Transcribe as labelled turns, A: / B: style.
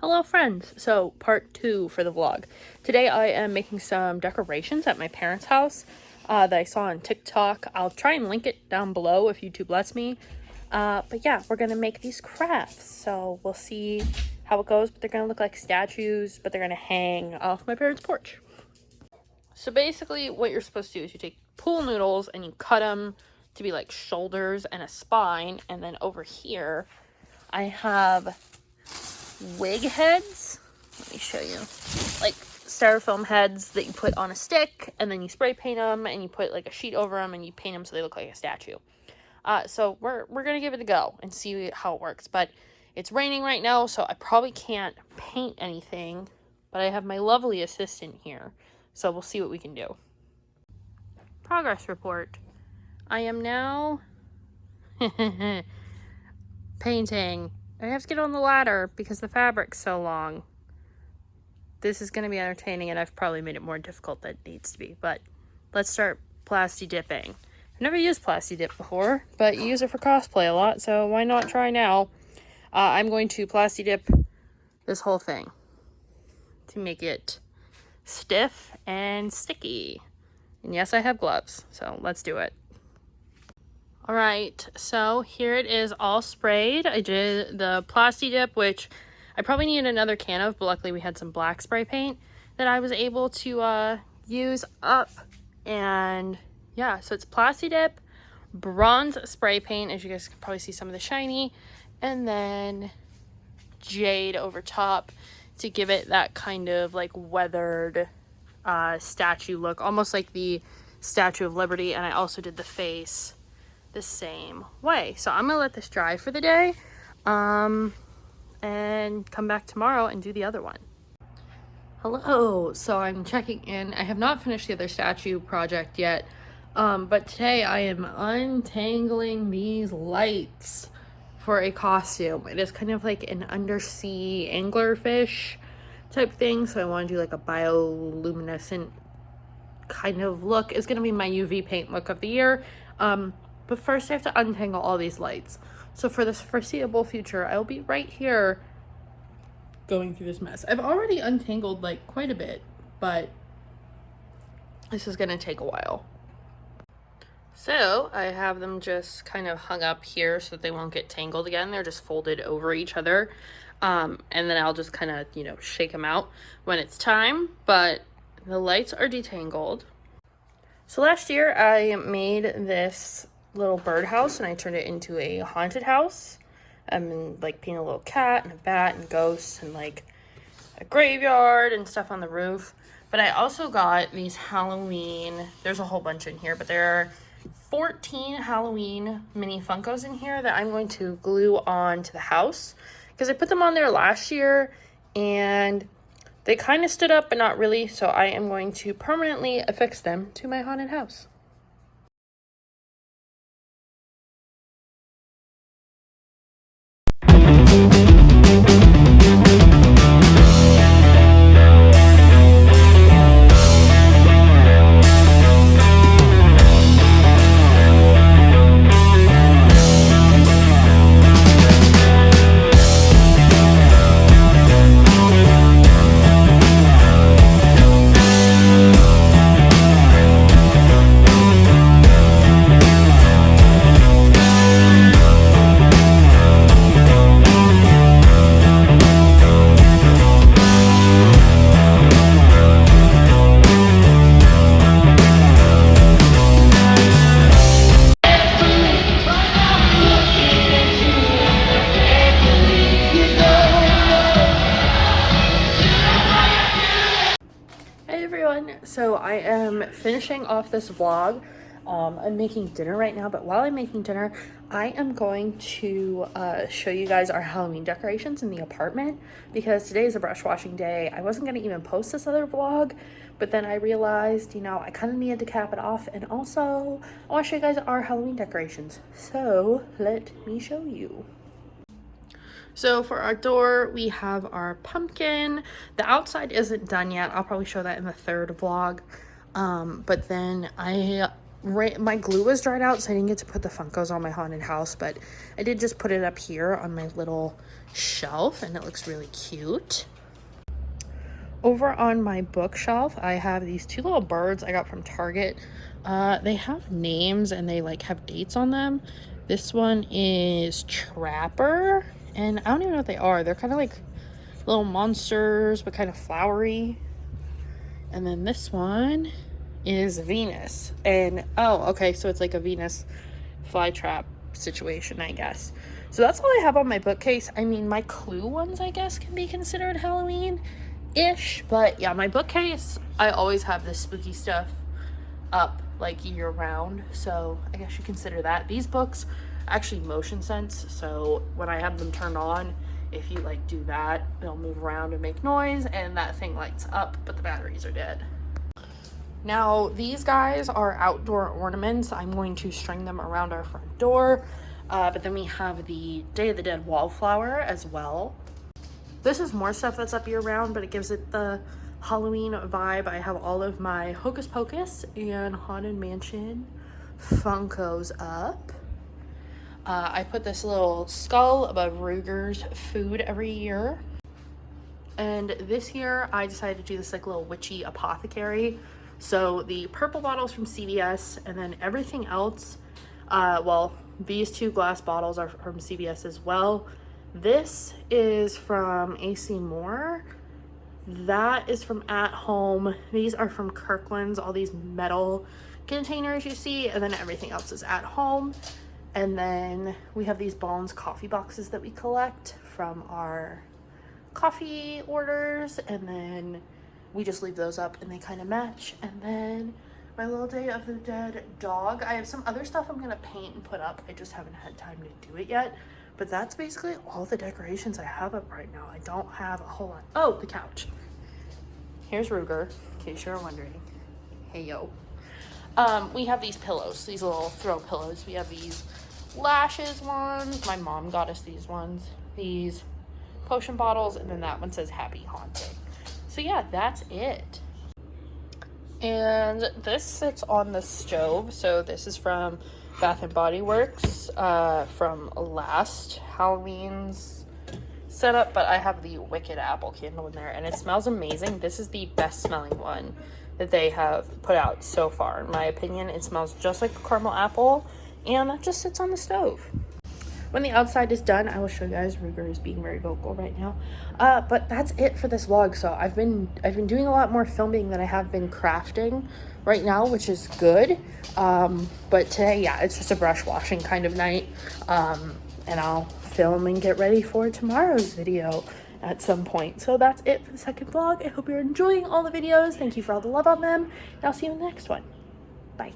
A: Hello friends, so part 2 for the vlog. Today I am making some decorations at my parents' house that I saw on TikTok. I'll try and link it down below if YouTube lets me. But yeah, we're gonna make these crafts, so we'll see how it goes. But they're gonna look like statues, but they're gonna hang off my parents' porch. So basically what you're supposed to do is you take pool noodles and you cut them to be like shoulders and a spine, and then over here I have wig heads. Let me show you. Like styrofoam heads that you put on a stick, and then you spray paint them, and you put like a sheet over them, and you paint them so they look like a statue. So we're gonna give it a go and see how it works. But it's raining right now, so I probably can't paint anything. But I have my lovely assistant here, so we'll see what we can do. Progress report. I am now painting. I have to get on the ladder because the fabric's so long. This is going to be entertaining, and I've probably made it more difficult than it needs to be. But let's start plasti dipping. I've never used plasti dip before, but you use it for cosplay a lot, so why not try now? I'm going to plasti dip this whole thing to make it stiff and sticky. And yes, I have gloves, so let's do it. All right, so here it is all sprayed. I did the plasti dip, which I probably need another can of, but luckily we had some black spray paint that I was able to use up. And yeah, so it's plasti dip, bronze spray paint, as you guys can probably see some of the shiny, and then jade over top to give it that kind of like weathered statue look, almost like the Statue of Liberty. And I also did the face the same way. So I'm gonna let this dry for the day and come back tomorrow and do the other one. Hello, so I'm checking in. I have not finished the other statue project yet, but today I am untangling these lights for a costume. It is kind of like an undersea anglerfish type thing, so I want to do like a bioluminescent kind of look. It's gonna be my UV paint look of the year. But first I have to untangle all these lights. So for this foreseeable future, I'll be right here going through this mess. I've already untangled like quite a bit, but this is gonna take a while. So I have them just kind of hung up here so that they won't get tangled again. They're just folded over each other. And then I'll just kind of, shake them out when it's time. But the lights are detangled. So last year I made this little birdhouse and I turned it into a haunted house. And like painted a little cat and a bat and ghosts and like a graveyard and stuff on the roof. But I also got these Halloween, there's a whole bunch in here, but there are 14 Halloween mini Funkos in here that I'm going to glue on to the house, because I put them on there last year and they kind of stood up, but not really. So I am going to permanently affix them to my haunted house. So I am finishing off this vlog. I'm making dinner right now, but while I'm making dinner, I am going to show you guys our Halloween decorations in the apartment, because today is a brush washing day. I wasn't going to even post this other vlog, but then I realized, I kind of needed to cap it off, and also I want to show you guys our Halloween decorations. So let me show you. So for our door, we have our pumpkin. The outside isn't done yet. I'll probably show that in the third vlog. But then I my glue was dried out, so I didn't get to put the Funkos on my haunted house, but I did just put it up here on my little shelf, and it looks really cute. Over on my bookshelf, I have these two little birds I got from Target. They have names and they like have dates on them. This one is Trapper, and I don't even know what they are. They're kind of like little monsters, but kind of flowery. And then this one is Venus. And oh, okay, so it's like a Venus flytrap situation, I guess. So that's all I have on my bookcase. I mean, my Clue ones, I guess, can be considered Halloween-ish. But yeah, my bookcase, I always have this spooky stuff up like year round. So I guess you consider that. These books actually motion sense. So when I have them turned on, if you like do that, they'll move around and make noise, and that thing lights up, but the batteries are dead. Now, these guys are outdoor ornaments. I'm going to string them around our front door. But then we have the Day of the Dead wallflower as well. This is more stuff that's up year round, but it gives it the Halloween vibe. I have all of my Hocus Pocus and Haunted Mansion Funkos up. I put this little skull above Ruger's food every year. And this year, I decided to do this like little witchy apothecary. So the purple bottles from CVS, and then everything else, well, these two glass bottles are from CVS as well. This is from AC Moore. That is from At Home. These are from Kirkland's, all these metal containers you see, and then everything else is At Home. And then we have these Bones coffee boxes that we collect from our coffee orders, and then we just leave those up and they kind of match. And then my little Day of the Dead dog. I have some other stuff I'm gonna paint and put up. I just haven't had time to do it yet. But that's basically all the decorations I have up right now. I don't have a whole lot. Oh, the couch. Here's Ruger, in case you're wondering. Hey, yo. We have these pillows, these little throw pillows. We have these lashes ones. My mom got us these ones. These potion bottles, and then that one says Happy Haunting. So yeah, that's it. And this sits on the stove. So this is from Bath and Body Works from last Halloween's setup, but I have the Wicked Apple candle in there, and it smells amazing. This is the best smelling one that they have put out so far. In my opinion, it smells just like a caramel apple, and that just sits on the stove. When the outside is done, I will show you guys. Ruger is being very vocal right now. But that's it for this vlog. So I've been doing a lot more filming than I have been crafting right now, which is good. But today, yeah, it's just a brush washing kind of night. And I'll film and get ready for tomorrow's video at some point. So that's it for the second vlog. I hope you're enjoying all the videos. Thank you for all the love on them. And I'll see you in the next one. Bye.